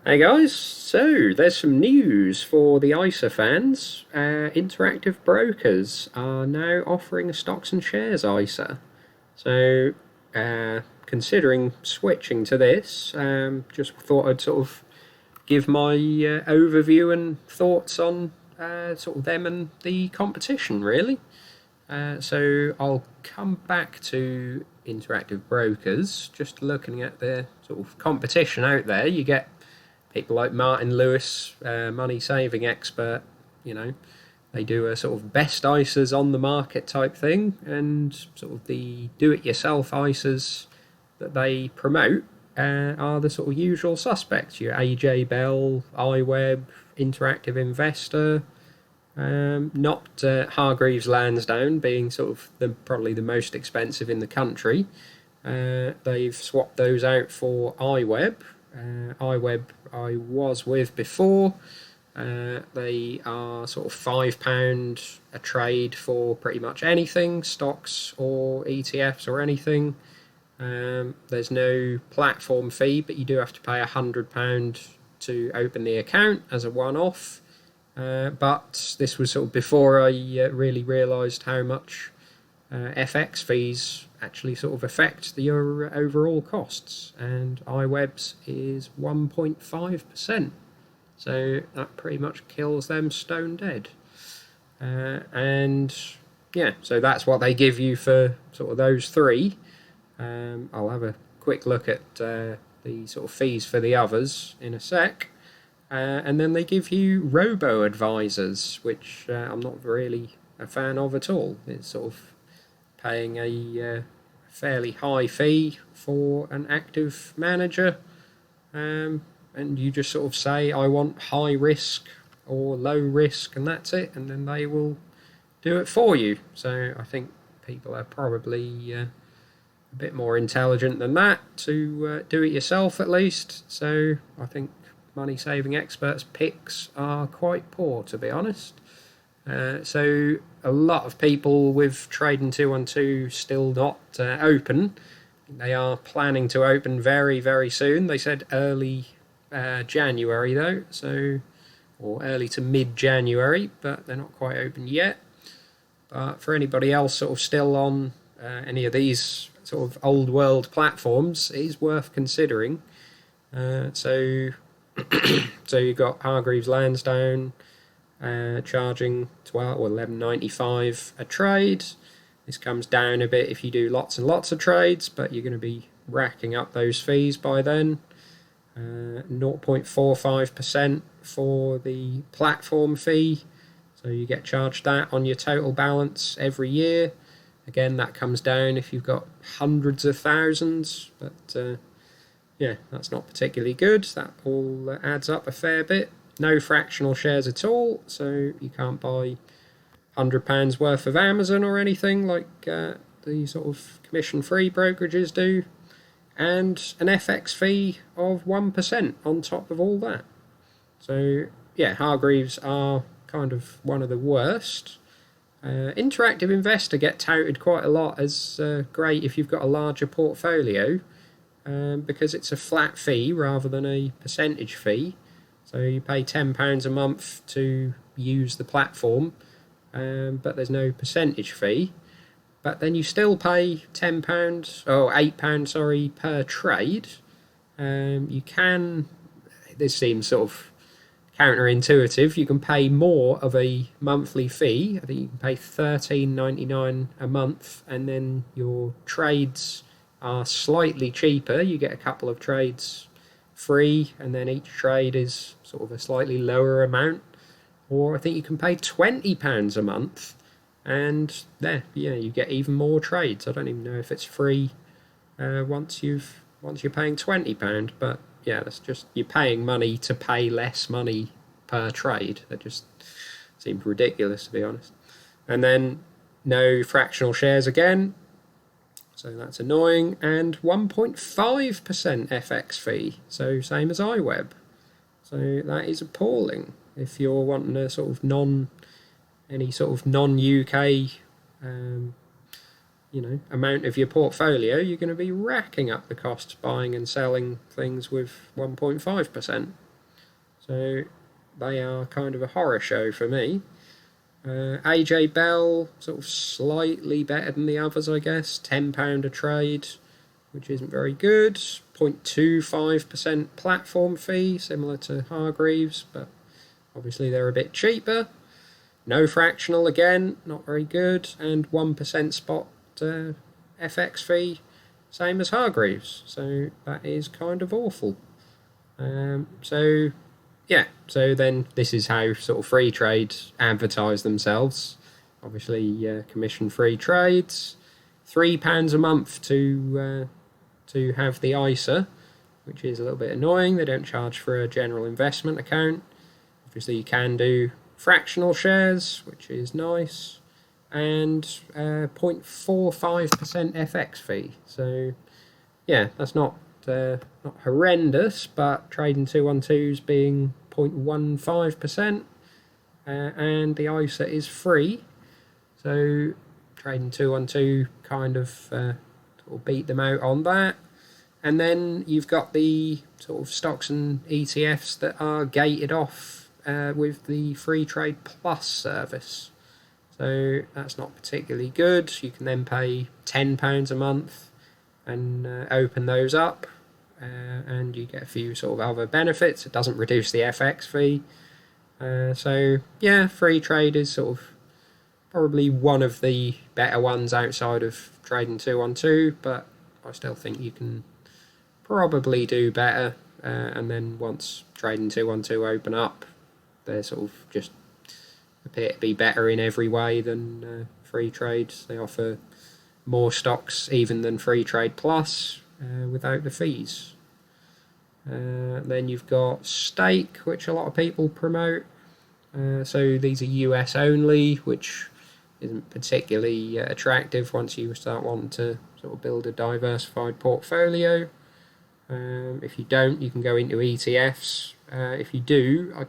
Hey guys, so there's some news for the ISA fans. Interactive brokers are now offering a stocks and shares ISA. So, considering switching to this, just thought I'd sort of give my overview and thoughts on sort of them and the competition, really. So I'll come back to interactive brokers, just looking at the sort of competition out there. You get people like Martin Lewis, money saving expert, you know, they do a sort of best ISAs on the market type thing, and sort of the do it yourself ISAs that they promote are the sort of usual suspects. Your AJ Bell, iWeb, Interactive Investor, not Hargreaves Lansdowne being sort of probably the most expensive in the country. They've swapped those out for iWeb. iWeb I was with before. They are sort of £5 a trade for pretty much anything, stocks or ETFs or anything. There's no platform fee, but you do have to pay £100 to open the account as a one-off. But this was sort of before I really realised how much FX fees actually sort of affect your overall costs, and iWeb's is 1.5%. So that pretty much kills them stone dead. And yeah, so that's what they give you for sort of those three. I'll have a quick look at the sort of fees for the others in a sec. And then they give you robo advisors, which I'm not really a fan of at all. It's sort of paying a fairly high fee for an active manager, and you just sort of say, I want high risk or low risk, and that's it, and then they will do it for you. So I think people are probably a bit more intelligent than that to do it yourself at least. So I think money saving experts' picks are quite poor, to be honest. So a lot of people with Trading 212 still not open. They are planning to open very, very soon. They said early January though, so or early to mid-January, but they're not quite open yet. But for anybody else sort of still on any of these sort of old world platforms, it is worth considering. So you've got Hargreaves Lansdowne charging 12 or 11.95 a trade. This comes down a bit if you do lots and lots of trades, but you're going to be racking up those fees by then. 0.45% for the platform fee, so you get charged that on your total balance every year. Again, that comes down if you've got hundreds of thousands, but yeah, that's not particularly good. That all adds up a fair bit. No fractional shares at all, so you can't buy £100 worth of Amazon or anything like the sort of commission-free brokerages do. And an FX fee of 1% on top of all that. So yeah, Hargreaves are kind of one of the worst. Interactive Investor get touted quite a lot as great if you've got a larger portfolio, because it's a flat fee rather than a percentage fee. So you pay £10 a month to use the platform, but there's no percentage fee. But then you still pay £10 or £8, sorry, per trade. You can. This seems sort of counterintuitive. You can pay more of a monthly fee. I think you can pay £13.99 a month, and then your trades are slightly cheaper. You get a couple of trades free, and then each trade is sort of a slightly lower amount. Or I think you can pay £20 a month, and there, yeah, you get even more trades. I don't even know if it's free once you're paying £20, but yeah, that's just you're paying money to pay less money per trade. That just seems ridiculous, to be honest. And then no fractional shares again, so that's annoying. And 1.5% FX fee, so same as iWeb. So that is appalling. If you're wanting a sort of any sort of non-UK amount of your portfolio, you're going to be racking up the costs buying and selling things with 1.5%. So they are kind of a horror show for me. AJ Bell, sort of slightly better than the others, I guess. £10 a trade, which isn't very good. 0.25% platform fee, similar to Hargreaves, but obviously they're a bit cheaper. No fractional again, not very good. And 1% spot FX fee, same as Hargreaves. So that is kind of awful. So then this is how sort of free trade advertise themselves. Obviously, commission-free trades. £3 a month to have the ISA, which is a little bit annoying. They don't charge for a general investment account. Obviously, you can do fractional shares, which is nice, and 0.45% FX fee. So, yeah, that's not horrendous, but trading 212s being 0.15%, and the ISA is free. So trading 212 kind of beat them out on that. And then you've got the sort of stocks and ETFs that are gated off with the Free Trade Plus service. So that's not particularly good. You can then pay £10 a month and open those up, and you get a few sort of other benefits. It doesn't reduce the FX fee. So yeah, free trade is sort of probably one of the better ones outside of trading 212, but I still think you can probably do better. And then once trading 212 open up, they sort of just appear to be better in every way than free trade. They offer more stocks even than Free Trade Plus without the fees. Then you've got Stake, which a lot of people promote. So these are US only, which isn't particularly attractive once you start wanting to sort of build a diversified portfolio. If you don't, you can go into ETFs. If you do, I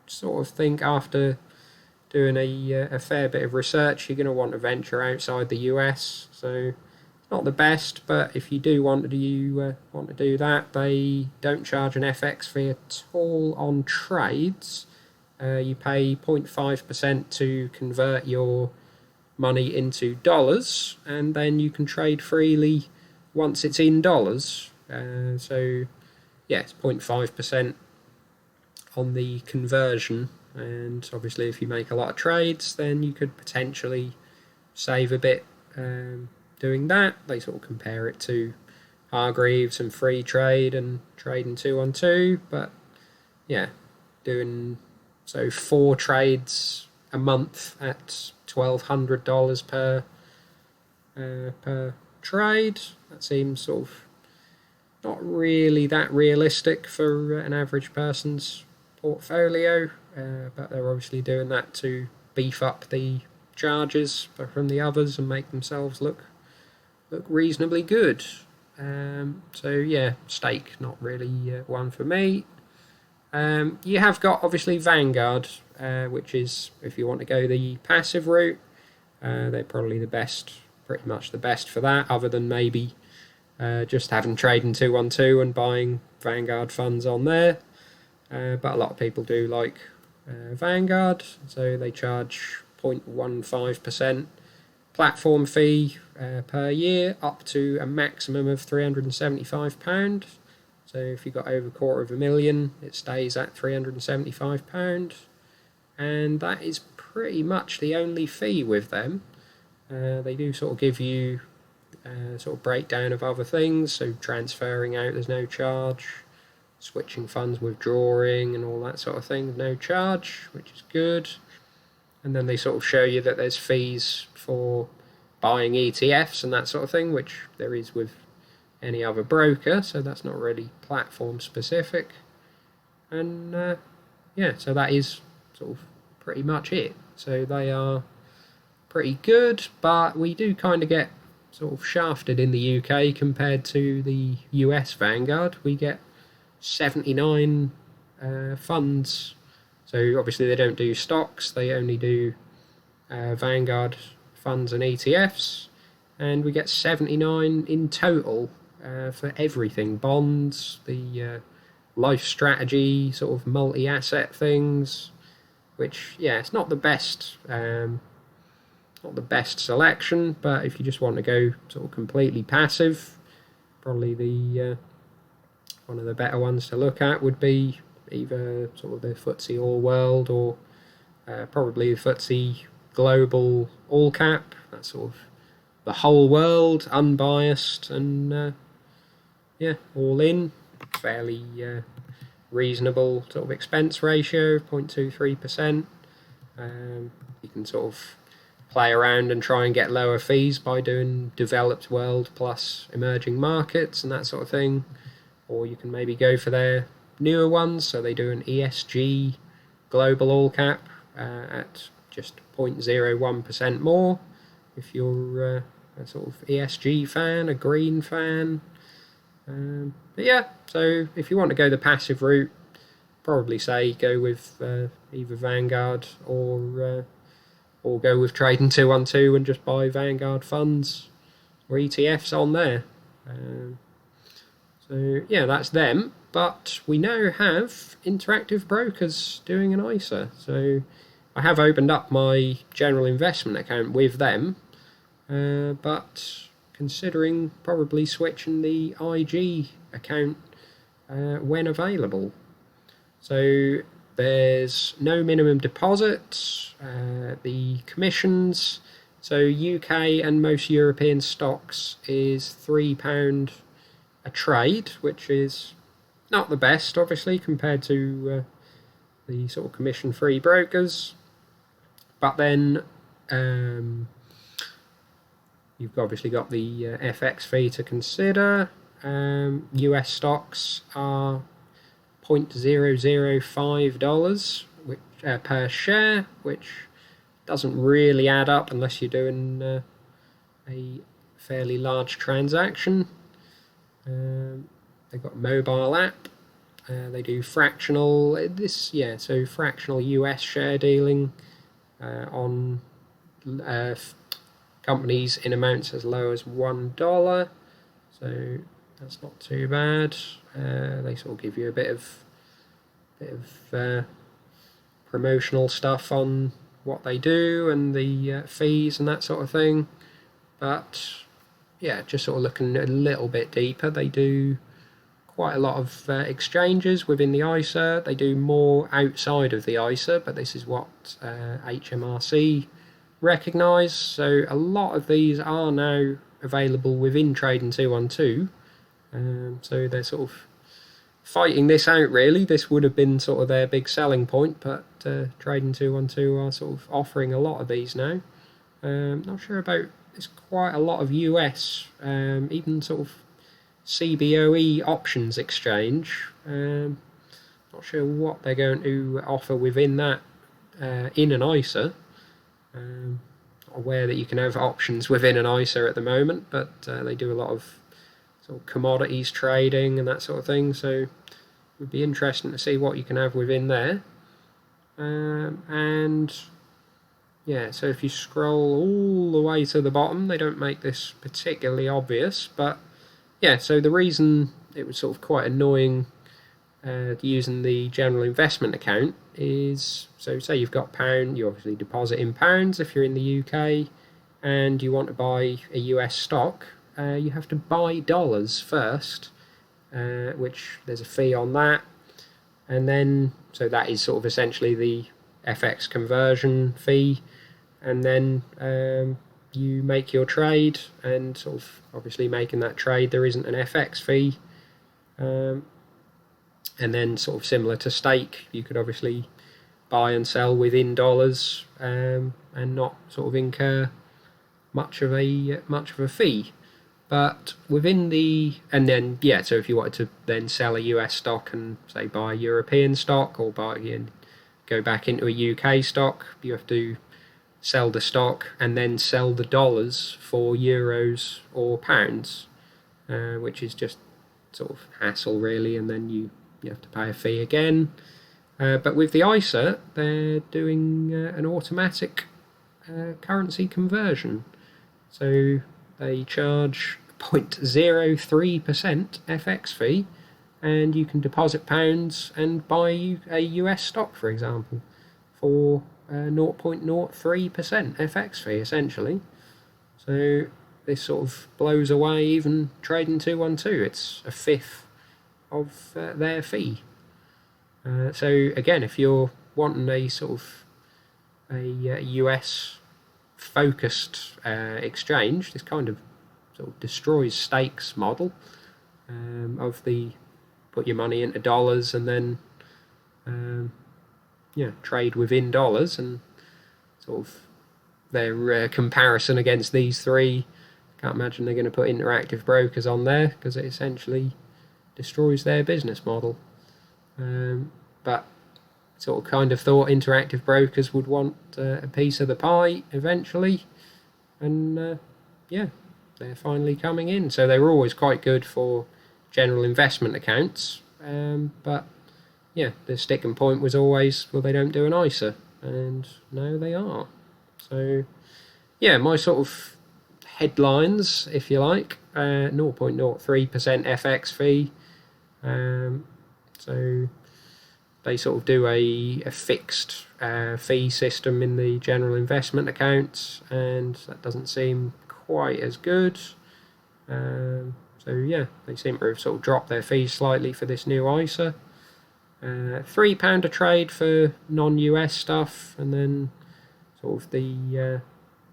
sort of think after doing a fair bit of research, you're going to want to venture outside the US. So it's not the best, but if you do want to do that, they don't charge an FX fee at all on trades. You pay 0.5% to convert your money into dollars, and then you can trade freely once it's in dollars. So yeah, it's 0.5% on the conversion, and obviously if you make a lot of trades, then you could potentially save a bit doing that. They sort of compare it to Hargreaves and Free Trade and trading 212, but yeah, doing 4 trades a month at $1,200 per trade, that seems sort of not really that realistic for an average person's portfolio, but they're obviously doing that to beef up the charges from the others and make themselves look reasonably good. So yeah, Stake not really one for me. You have got obviously Vanguard, which is, if you want to go the passive route, they're probably pretty much the best for that, other than maybe just having trading 212 and buying Vanguard funds on there. But a lot of people do like Vanguard, so they charge 0.15% platform fee per year, up to a maximum of £375. So if you've got over $250,000, it stays at £375. And that is pretty much the only fee with them. They do sort of give you sort of breakdown of other things, so transferring out there's no charge, switching funds, withdrawing and all that sort of thing, no charge, which is good. And then they sort of show you that there's fees for buying ETFs and that sort of thing, which there is with any other broker, so that's not really platform specific. And yeah, so that is sort of pretty much it. So they are pretty good, but we do kind of get sort of shafted in the UK compared to the US Vanguard. We get 79 funds. So obviously they don't do stocks, they only do Vanguard funds and ETFs, and we get 79 in total for everything: bonds, the life strategy, sort of multi-asset things, which, yeah, it's not the best. Not the best selection, but if you just want to go sort of completely passive, probably the one of the better ones to look at would be either sort of the FTSE All World or probably the FTSE Global All Cap. That's sort of the whole world, unbiased, and yeah, all in, fairly reasonable sort of expense ratio, 0.23%. You can sort of play around and try and get lower fees by doing developed world plus emerging markets and that sort of thing. Or you can maybe go for their newer ones. So they do an ESG global all cap at just 0.01% more. If you're a sort of ESG fan, a green fan. But yeah, so if you want to go the passive route, probably say go with either Vanguard or go with Trading 212 and just buy Vanguard funds or ETFs on there. So yeah, that's them. But we now have Interactive Brokers doing an ISA. So I have opened up my general investment account with them, but considering probably switching the IG account when available. So there's no minimum deposits, the commissions, so UK and most European stocks is £3 a trade, which is not the best, obviously, compared to the sort of commission-free brokers. But then you've obviously got the FX fee to consider. US stocks are $0.005 which, per share, which doesn't really add up unless you're doing a fairly large transaction. They've got a mobile app. They do fractional fractional US share dealing on companies in amounts as low as $1. So that's not too bad. They sort of give you a bit of promotional stuff on what they do and the fees and that sort of thing. But yeah, just sort of looking a little bit deeper, they do quite a lot of exchanges within the ISA. They do more outside of the ISA, but this is what HMRC recognise. So a lot of these are now available within Trading 212. So they're sort of fighting this out, really. This would have been sort of their big selling point, but Trading 212 are sort of offering a lot of these now. Not sure about, there's quite a lot of US, even sort of CBOE options exchange. Not sure what they're going to offer within that in an ISA. Aware that you can have options within an ISA at the moment, but they do a lot of sort of commodities trading and that sort of thing, so it would be interesting to see what you can have within there. And yeah, so if you scroll all the way to the bottom, they don't make this particularly obvious, but yeah, so the reason it was sort of quite annoying using the general investment account is, so say you've got £1, you obviously deposit in pounds if you're in the UK, and you want to buy a US stock, you have to buy dollars first, which there's a fee on that, and then, so that is sort of essentially the FX conversion fee, and then you make your trade, and sort of obviously making that trade there isn't an FX fee, and then sort of similar to stake, you could obviously buy and sell within dollars and not sort of incur much of a fee. But within the, and then yeah, so if you wanted to then sell a US stock and say buy a European stock or go back into a UK stock, you have to sell the stock and then sell the dollars for euros or pounds, which is just sort of hassle really, and then you have to pay a fee again. But with the ISA, they're doing an automatic currency conversion. So they charge 0.03% FX fee, and you can deposit pounds and buy a US stock, for example, for 0.03% FX fee, essentially. So this sort of blows away even trading 212. It's a fifth of their fee. So again, if you're wanting a sort of a US focused exchange, this kind of sort of destroys stakes model of the put your money into dollars and then trade within dollars, and sort of their comparison against these three. Can't imagine they're going to put interactive brokers on there because it essentially destroys their business model. But sort of kind of thought interactive brokers would want a piece of the pie eventually, and they're finally coming in. So they were always quite good for general investment accounts, but the sticking point was always, well, they don't do an ISA, and now they are. So my sort of headlines, if you like, 0.03% FX fee. So they sort of do a fixed fee system in the general investment accounts, and that doesn't seem quite as good. They seem to have sort of dropped their fees slightly for this new ISA. £3 a trade for non-US stuff, and then sort of the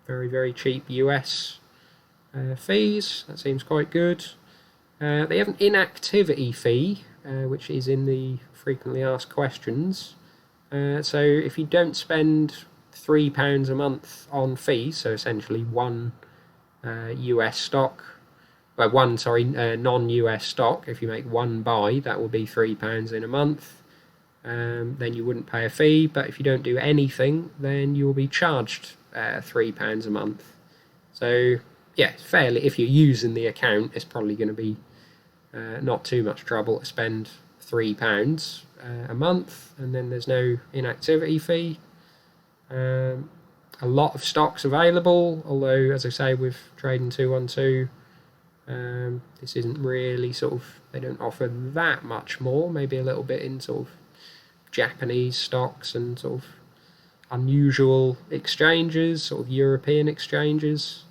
very, very cheap US fees. That seems quite good. They have an inactivity fee, which is in the frequently asked questions. So if you don't spend £3 a month on fees, so essentially one US stock, non-US stock, if you make one buy, that will be £3 in a month. Then you wouldn't pay a fee, but if you don't do anything, then you will be charged £3 a month. So fairly, if you're using the account, it's probably going to be not too much trouble to spend £3 a month, and then there's no inactivity fee. A lot of stocks available, although, as I say, with trading 212, this isn't really sort of, they don't offer that much more, maybe a little bit in sort of Japanese stocks and sort of unusual exchanges, sort of European exchanges.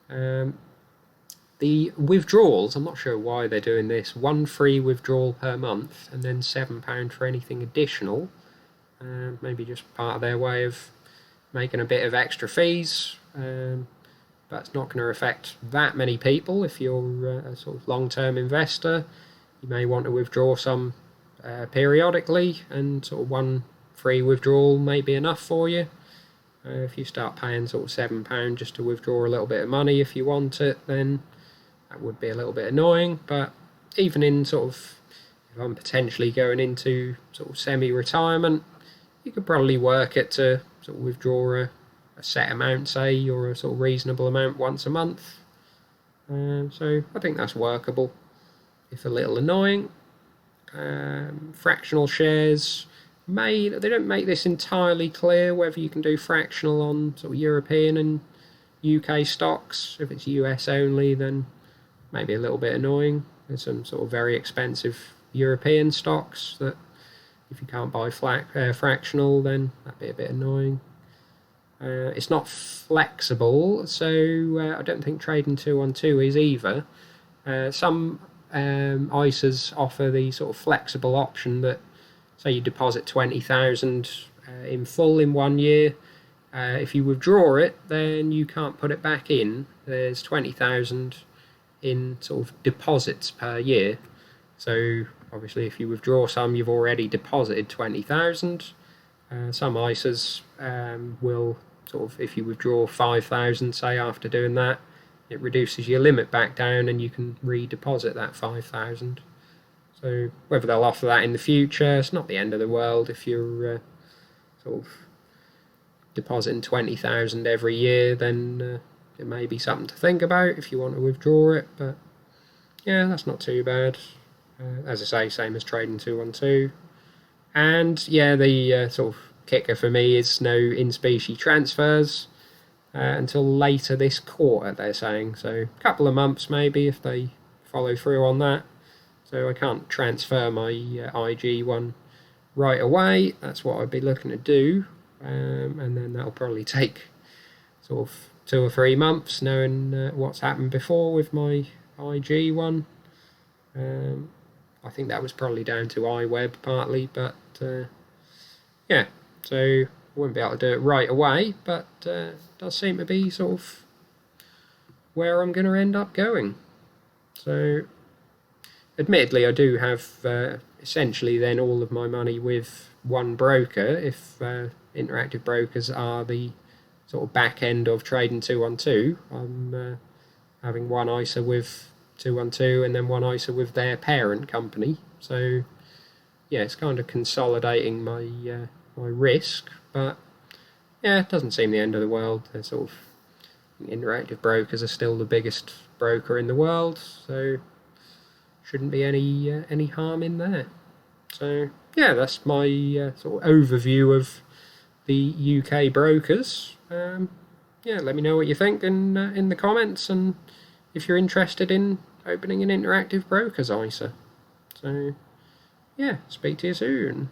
The withdrawals, I'm not sure why they're doing this, 1 free withdrawal per month and then £7 for anything additional. Maybe just part of their way of making a bit of extra fees, but it's not going to affect that many people. If you're a sort of long-term investor, you may want to withdraw some periodically, and sort of 1 free withdrawal may be enough for you. If you start paying sort of £7 just to withdraw a little bit of money if you want it, then that would be a little bit annoying. But even in sort of, if I'm potentially going into sort of semi-retirement, you could probably work it to sort of withdraw a set amount, say, or a sort of reasonable amount once a month. So I think that's workable, if a little annoying. Fractional shares, they don't make this entirely clear whether you can do fractional on sort of European and UK stocks. If it's US only, then maybe a little bit annoying. There's some sort of very expensive European stocks that if you can't buy fractional, then that'd be a bit annoying. It's not flexible, so I don't think trading 212 is either. Some ISAs offer the sort of flexible option that, say, you deposit 20,000 in full in 1 year. If you withdraw it, then you can't put it back in. There's 20,000 in sort of deposits per year. So obviously, if you withdraw some, you've already deposited 20,000. Some ISAs will sort of, if you withdraw 5,000, say, after doing that, it reduces your limit back down and you can redeposit that 5,000. So whether they'll offer that in the future, it's not the end of the world if you're sort of depositing 20,000 every year, then it may be something to think about if you want to withdraw it. But yeah, that's not too bad. As I say, same as trading 212. And yeah, the sort of kicker for me is no in-specie transfers until later this quarter, they're saying. So a couple of months maybe if they follow through on that. so I can't transfer my IG one right away. That's what I'd be looking to do, and then that'll probably take sort of 2 or 3 months, knowing what's happened before with my IG one. I think that was probably down to iWeb partly, but yeah, so I wouldn't be able to do it right away, but does seem to be sort of where I'm going to end up going. So admittedly, I do have essentially then all of my money with one broker, if Interactive Brokers are the sort of back end of trading 212. I'm having one ISA with 212 and then one ISA with their parent company. So yeah, it's kind of consolidating my my risk, but yeah, it doesn't seem the end of the world. They're sort of, Interactive Brokers are still the biggest broker in the world, so shouldn't be any harm in that. So yeah, that's my sort of overview of the UK brokers. Yeah, let me know what you think in the comments, and if you're interested in opening an Interactive Brokers ISA. So yeah, speak to you soon.